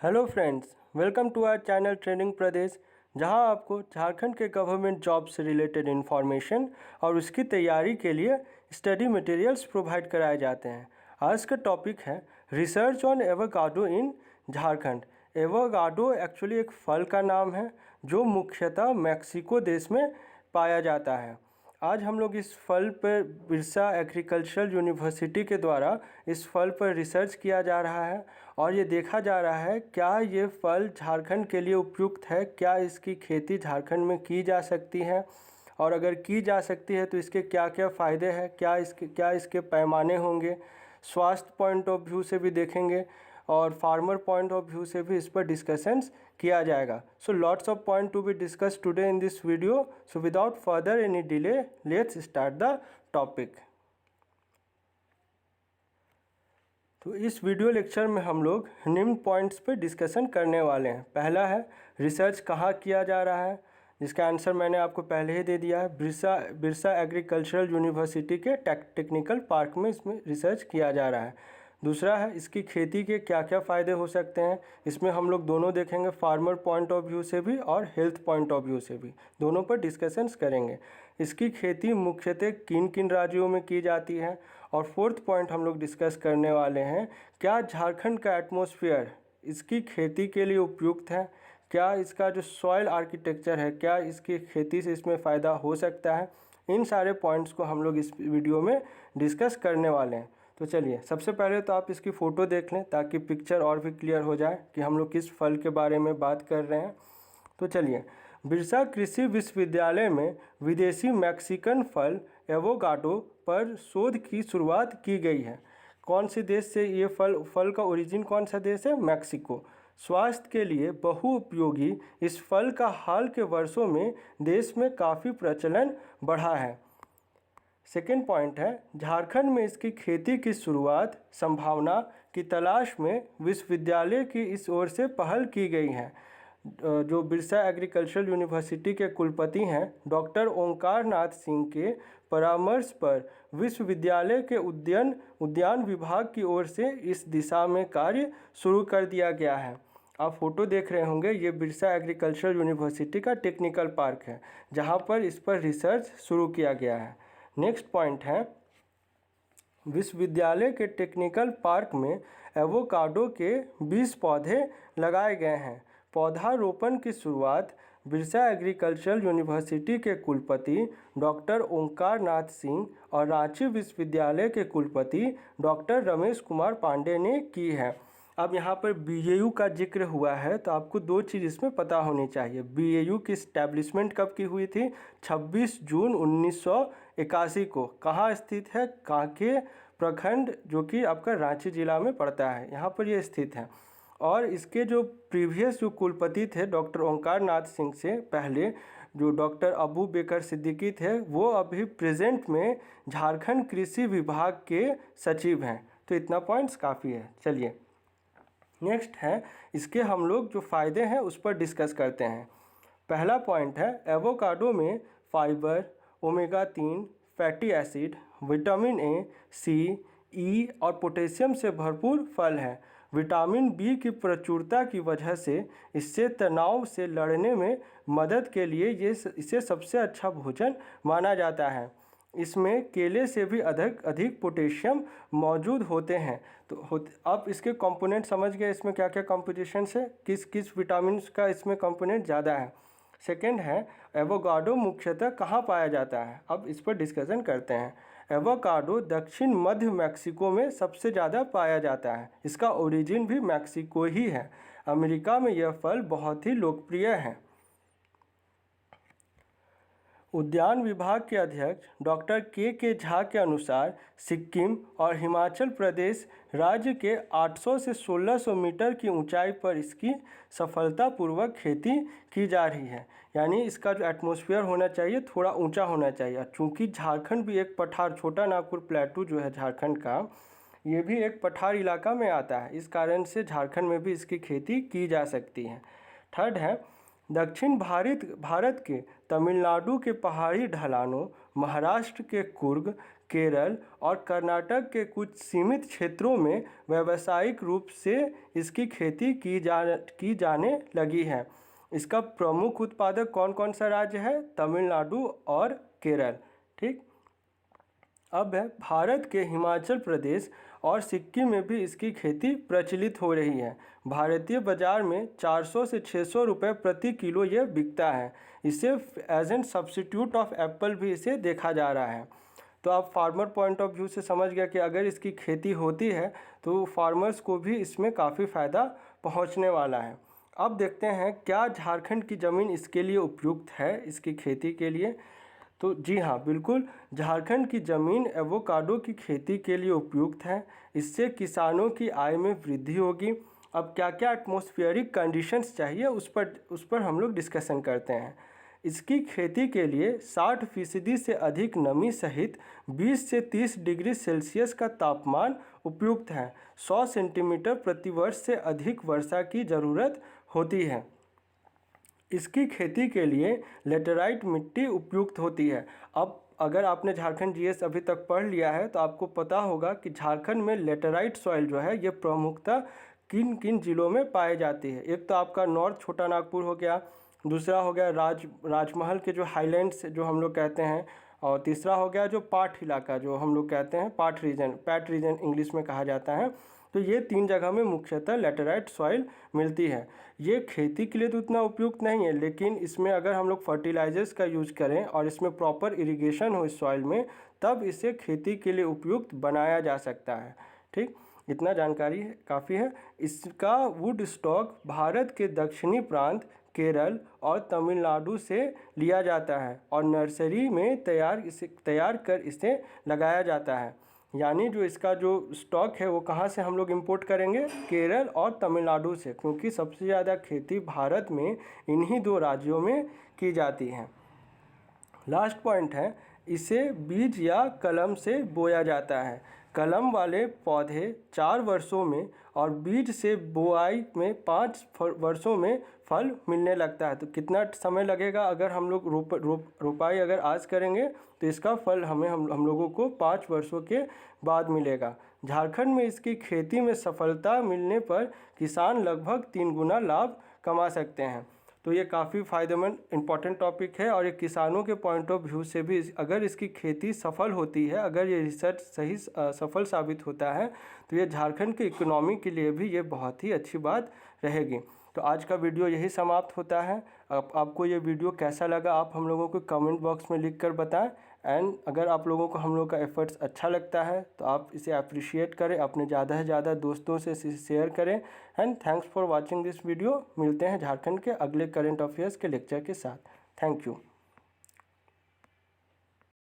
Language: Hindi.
Hello friends, welcome to our channel trending Pradesh, जहां आपको झारखंड के गवर्नमेंट जॉब से रिलेटेड इन्फॉर्मेशन और उसकी तैयारी के लिए स्टडी मटेरियल्स प्रोवाइड कराए जाते हैं। आज का टॉपिक है research on avocado in Jharkhand. Avocado actually एक फल का नाम है जो मुख्यतः मैक्सिको देश में पाया जाता है। आज हम लोग इस फल पर बिरसा एग्रीकल्चरल यूनिवर्सिटी के द्वारा इस फल पर रिसर्च किया जा रहा है और ये देखा जा रहा है क्या ये फल झारखंड के लिए उपयुक्त है, क्या इसकी खेती झारखंड में की जा सकती है और अगर की जा सकती है तो इसके क्या क्या फ़ायदे हैं, क्या इसके पैमाने होंगे। स्वास्थ्य पॉइंट ऑफ व्यू से भी देखेंगे और फार्मर पॉइंट ऑफ व्यू से भी इस पर डिस्कशंस किया जाएगा। So lots of point to be discuss today in this video. So without further any delay let's start the topic. तो इस वीडियो लेक्चर में हम लोग निम्न पॉइंट्स पे डिस्कशन करने वाले हैं। पहला है रिसर्च कहाँ किया जा रहा है, जिसका आंसर मैंने आपको पहले ही दे दिया है। बिरसा एग्रीकल्चरल यूनिवर्सिटी के टेक्निकल पार्क में इसमें रिसर्च किया जा रहा है। दूसरा है इसकी खेती के क्या क्या फ़ायदे हो सकते हैं। इसमें हम लोग दोनों देखेंगे, फार्मर पॉइंट ऑफ व्यू से भी और हेल्थ पॉइंट ऑफ व्यू से भी, दोनों पर डिस्कशंस करेंगे। इसकी खेती मुख्यतः किन किन राज्यों में की जाती है। और फोर्थ पॉइंट हम लोग डिस्कस करने वाले हैं, क्या झारखंड का एटमॉस्फेयर इसकी खेती के लिए उपयुक्त है, क्या इसका जो सॉइल आर्किटेक्चर है, क्या इसकी खेती से इसमें फ़ायदा हो सकता है। इन सारे पॉइंट्स को हम लोग इस वीडियो में डिस्कस करने वाले हैं। तो चलिए, सबसे पहले तो आप इसकी फ़ोटो देख लें ताकि पिक्चर और भी क्लियर हो जाए कि हम लोग किस फल के बारे में बात कर रहे हैं। तो चलिए, बिरसा कृषि विश्वविद्यालय में विदेशी मैक्सिकन फल एवोकाडो पर शोध की शुरुआत की गई है। कौन से देश से ये फल का ओरिजिन कौन सा देश है? मैक्सिको। स्वास्थ्य के लिए बहुउपयोगी इस फल का हाल के वर्षों में देश में काफ़ी प्रचलन बढ़ा है। सेकेंड पॉइंट है, झारखंड में इसकी खेती की शुरुआत संभावना की तलाश में विश्वविद्यालय की इस ओर से पहल की गई है। जो बिरसा एग्रीकल्चरल यूनिवर्सिटी के कुलपति हैं डॉक्टर ओंकार नाथ सिंह के परामर्श पर विश्वविद्यालय के उद्यान विभाग की ओर से इस दिशा में कार्य शुरू कर दिया गया है। आप फोटो देख रहे होंगे, ये बिरसा एग्रीकल्चरल यूनिवर्सिटी का टेक्निकल पार्क है जहाँ पर इस पर रिसर्च शुरू किया गया है। नेक्स्ट पॉइंट है, विश्वविद्यालय के टेक्निकल पार्क में एवोकाडो के 20 पौधे लगाए गए हैं। पौधारोपण की शुरुआत बिरसा एग्रीकल्चरल यूनिवर्सिटी के कुलपति डॉक्टर ओंकार नाथ सिंह और रांची विश्वविद्यालय के कुलपति डॉक्टर रमेश कुमार पांडे ने की है। अब यहाँ पर बीएयू का जिक्र हुआ है तो आपको दो चीज़ इसमें पता होनी चाहिए। बीएयू की इस्टेब्लिशमेंट कब की हुई थी? 26 जून 1981 को। कहाँ स्थित है? कांके प्रखंड, जो कि आपका रांची जिला में पड़ता है, यहाँ पर ये स्थित है। और इसके जो प्रीवियस जो कुलपति थे डॉक्टर ओंकार नाथ सिंह से पहले जो डॉक्टर अबू बेकर सिद्दीकी थे, वो अभी प्रेजेंट में झारखंड कृषि विभाग के सचिव हैं। तो इतना पॉइंट्स काफ़ी है। चलिए, नेक्स्ट है, इसके हम लोग जो फ़ायदे हैं उस पर डिस्कस करते हैं। पहला पॉइंट है, एवोकाडो में fibre, omega 3 fatty acid, vitamin A, C, E और पोटेशियम से भरपूर फल है। विटामिन बी की प्रचुरता की वजह से इससे तनाव से लड़ने में मदद के लिए इसे सबसे अच्छा भोजन माना जाता है। इसमें केले से भी अधिक पोटेशियम मौजूद होते हैं। तो आप इसके कंपोनेंट समझ गए, इसमें क्या क्या कंपोजिशन है, किस किस विटामिन का इसमें कंपोनेंट ज़्यादा है। सेकेंड है, एवोकाडो मुख्यतः कहाँ पाया जाता है। अब इस पर डिस्कशन करते हैं। एवोकाडो दक्षिण मध्य मैक्सिको में सबसे ज़्यादा पाया जाता है। इसका ओरिजिन भी मैक्सिको ही है। अमेरिका में यह फल बहुत ही लोकप्रिय है। उद्यान विभाग के अध्यक्ष डॉक्टर के झा के अनुसार सिक्किम और हिमाचल प्रदेश राज्य के 800 से 1600 मीटर की ऊंचाई पर इसकी सफलतापूर्वक खेती की जा रही है। यानी इसका जो एटमॉस्फेयर होना चाहिए थोड़ा ऊंचा होना चाहिए। चूँकि झारखंड भी एक पठार, छोटा नागपुर प्लेटू जो है झारखंड का, ये भी एक पठार इलाका में आता है। इस कारण से झारखंड में भी इसकी खेती की जा सकती है। थर्ड है, दक्षिण भारत के तमिलनाडु के पहाड़ी ढलानों, महाराष्ट्र के कुर्ग, केरल और कर्नाटक के कुछ सीमित क्षेत्रों में व्यावसायिक रूप से इसकी खेती की जाने लगी है। इसका प्रमुख उत्पादक कौन कौन सा राज्य है? तमिलनाडु और केरल। ठीक। अब है भारत के हिमाचल प्रदेश और सिक्किम में भी इसकी खेती प्रचलित हो रही है। भारतीय बाजार में 400 से 600 रुपये प्रति किलो ये बिकता है। इसे as an substitute of apple भी इसे देखा जा रहा है। तो आप फार्मर पॉइंट ऑफ व्यू से समझ गया कि अगर इसकी खेती होती है तो फार्मर्स को भी इसमें काफ़ी फ़ायदा पहुंचने वाला है। अब देखते हैं क्या झारखंड की ज़मीन इसके लिए उपयुक्त है, इसकी खेती के लिए। तो जी हाँ, बिल्कुल झारखंड की ज़मीन एवोकाडो की खेती के लिए उपयुक्त है। इससे किसानों की आय में वृद्धि होगी। अब क्या क्या एटमॉस्फेरिक कंडीशंस चाहिए उस पर हम लोग डिस्कशन करते हैं। इसकी खेती के लिए 60% से अधिक नमी सहित 20 से 30 डिग्री सेल्सियस का तापमान उपयुक्त है। 100 सेंटीमीटर प्रतिवर्ष से अधिक वर्षा की ज़रूरत होती है। इसकी खेती के लिए लेटेराइट मिट्टी उपयुक्त होती है। अब अगर आपने झारखंड जीएस अभी तक पढ़ लिया है तो आपको पता होगा कि झारखंड में लेटेराइट सॉइल जो है ये प्रमुखतः किन किन ज़िलों में पाए जाती है। एक तो आपका नॉर्थ छोटा नागपुर हो गया, दूसरा हो गया राजमहल के जो हाईलैंड्स जो हम लोग कहते हैं, और तीसरा हो गया जो पाठ इलाका जो हम लोग कहते हैं पाठ रीजन, पैट रीजन इंग्लिश में कहा जाता है। तो ये 3 जगह में मुख्यतः लेटेराइट सॉइल मिलती है। ये खेती के लिए तो उतना उपयुक्त नहीं है, लेकिन इसमें अगर हम लोग फर्टिलाइजर्स का यूज करें और इसमें प्रॉपर इरिगेशन हो इस सॉइल में, तब इसे खेती के लिए उपयुक्त बनाया जा सकता है। ठीक, इतना जानकारी काफ़ी है। इसका वुड स्टॉक भारत के दक्षिणी प्रांत केरल और तमिलनाडु से लिया जाता है और नर्सरी में तैयार कर इसे लगाया जाता है। यानी जो इसका जो स्टॉक है वो कहाँ से हम लोग इंपोर्ट करेंगे? केरल और तमिलनाडु से, क्योंकि सबसे ज़्यादा खेती भारत में इन्हीं 2 राज्यों में की जाती है। लास्ट पॉइंट है, इसे बीज या कलम से बोया जाता है। कलम वाले पौधे 4 वर्षों में और बीज से बोआई में 5 वर्षों में फल मिलने लगता है। तो कितना समय लगेगा? अगर हम लोग रोपाई अगर आज करेंगे तो इसका फल हम लोगों को 5 वर्षों के बाद मिलेगा। झारखंड में इसकी खेती में सफलता मिलने पर किसान लगभग 3 गुना लाभ कमा सकते हैं। तो ये काफ़ी फ़ायदेमंद इम्पॉर्टेंट टॉपिक है और ये किसानों के पॉइंट ऑफ व्यू से भी अगर इसकी खेती सफल होती है, अगर ये रिसर्च सही सफल साबित होता है तो ये झारखंड की इकोनॉमी के लिए भी ये बहुत ही अच्छी बात रहेगी। तो आज का वीडियो यही समाप्त होता है। आपको ये वीडियो कैसा लगा आप हम लोगों को कमेंट बॉक्स में लिख कर बताएं। एंड अगर आप लोगों को हम लोग का एफर्ट्स अच्छा लगता है तो आप इसे अप्रिशिएट करें, अपने ज़्यादा से ज़्यादा दोस्तों से इसे शेयर करें। And thanks for watching this video. मिलते हैं झारखंड के अगले करंट अफेयर्स के लेक्चर के साथ। Thank you.